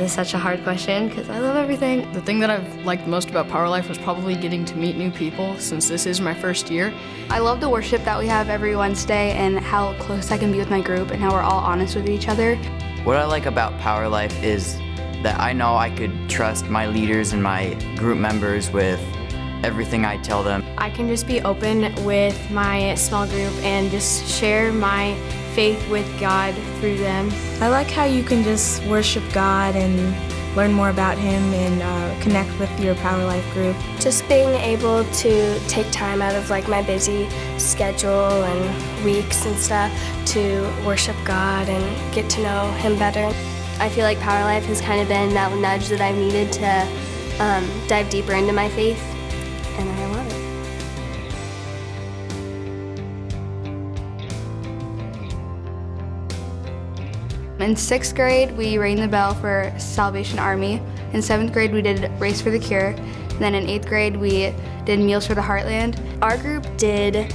is such a hard question because I love everything. The thing that I've liked most about PowerLife was probably getting to meet new people since this is my first year. I love the worship that we have every Wednesday and how close I can be with my group and how we're all honest with each other. What I like about PowerLife is that I know I could trust my leaders and my group members with everything I tell them. I can just be open with my small group and just share my faith with God through them. I like how you can just worship God and learn more about Him and connect with your PowerLife group. Just being able to take time out of my busy schedule and weeks and stuff to worship God and get to know Him better. I feel like PowerLife has kind of been that nudge that I've needed to dive deeper into my faith, and I love it. In 6th grade, we rang the bell for Salvation Army. In 7th grade, we did Race for the Cure. And then in 8th grade, we did Meals for the Heartland. Our group did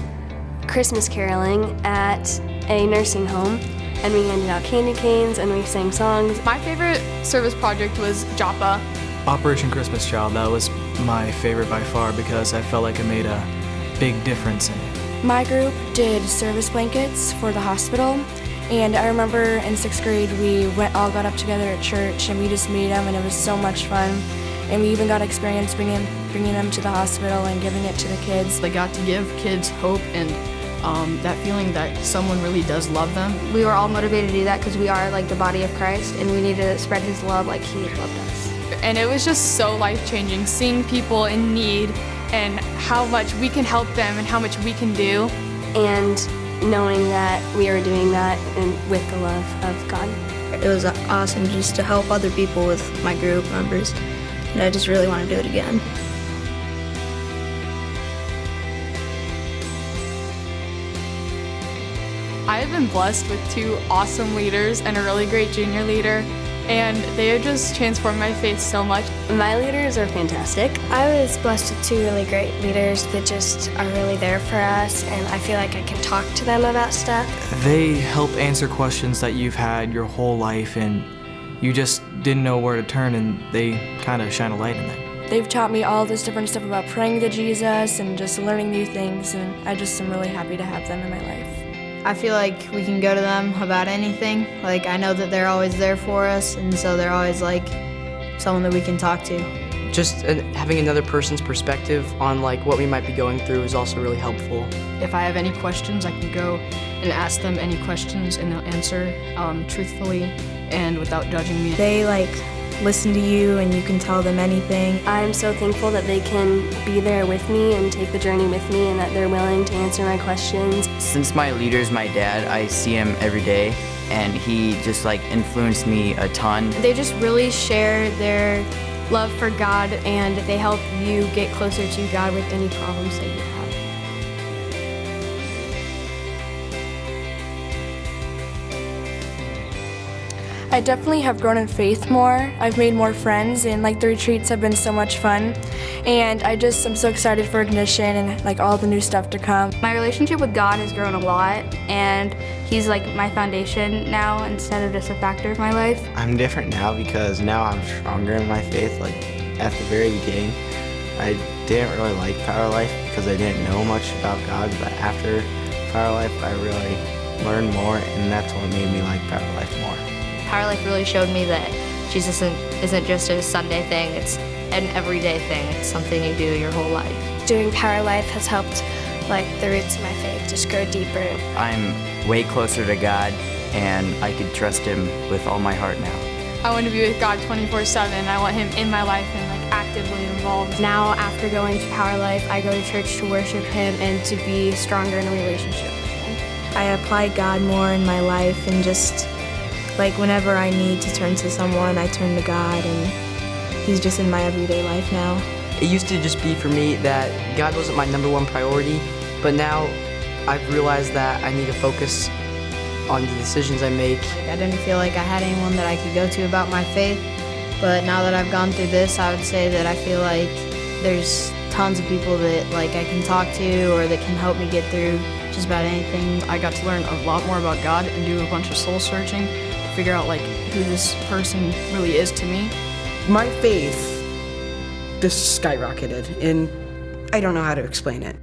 Christmas caroling at a nursing home, and we handed out candy canes and we sang songs. My favorite service project was Joppa. Operation Christmas Child, that was my favorite by far because I felt like it made a big difference in it. My group did service blankets for the hospital. And I remember in 6th grade, we all got up together at church and we just made them, and it was so much fun. And we even got experience bringing them to the hospital and giving it to the kids. They got to give kids hope and that feeling that someone really does love them. We were all motivated to do that because we are the body of Christ, and we need to spread His love like He loved us. And it was just so life-changing, seeing people in need and how much we can help them and how much we can do. And knowing that we are doing that and with the love of God. It was awesome just to help other people with my group members, and I just really want to do it again. I have been blessed with 2 awesome leaders and a really great junior leader, and they have just transformed my faith so much. My leaders are fantastic. I was blessed with 2 really great leaders that just are really there for us, and I feel like I can talk to them about stuff. They help answer questions that you've had your whole life and you just didn't know where to turn, and they kind of shine a light in that. They've taught me all this different stuff about praying to Jesus and just learning new things, and I just am really happy to have them in my life. I feel like we can go to them about anything. I know that they're always there for us, and so they're always someone that we can talk to. Just having another person's perspective on what we might be going through is also really helpful. If I have any questions, I can go and ask them any questions, and they'll answer truthfully and without judging me. They listen to you and you can tell them anything. I'm so thankful that they can be there with me and take the journey with me, and that they're willing to answer my questions. Since my leader's my dad, I see him every day, and he just influenced me a ton. They just really share their love for God, and they help you get closer to God with any problems that you have. I definitely have grown in faith more. I've made more friends, and the retreats have been so much fun. And I'm so excited for Ignition and all the new stuff to come. My relationship with God has grown a lot, and He's my foundation now instead of just a factor of my life. I'm different now because now I'm stronger in my faith. At the very beginning, I didn't really like PowerLife because I didn't know much about God, but after PowerLife, I really learned more, and that's what made me like PowerLife more. PowerLife really showed me that Jesus isn't just a Sunday thing, it's an everyday thing. It's something you do your whole life. Doing PowerLife has helped the roots of my faith just grow deeper. I'm way closer to God, and I could trust Him with all my heart now. I want to be with God 24/7. I want Him in my life and actively involved. Now, after going to PowerLife, I go to church to worship Him and to be stronger in a relationship with Him. I apply God more in my life, and just whenever I need to turn to someone, I turn to God, and He's just in my everyday life now. It used to just be for me that God wasn't my #1 priority, but now I've realized that I need to focus on the decisions I make. I didn't feel like I had anyone that I could go to about my faith, but now that I've gone through this, I would say that I feel like there's tons of people that I can talk to or that can help me get through just about anything. I got to learn a lot more about God and do a bunch of soul searching to figure out like who this person really is to me. My faith just skyrocketed, and I don't know how to explain it.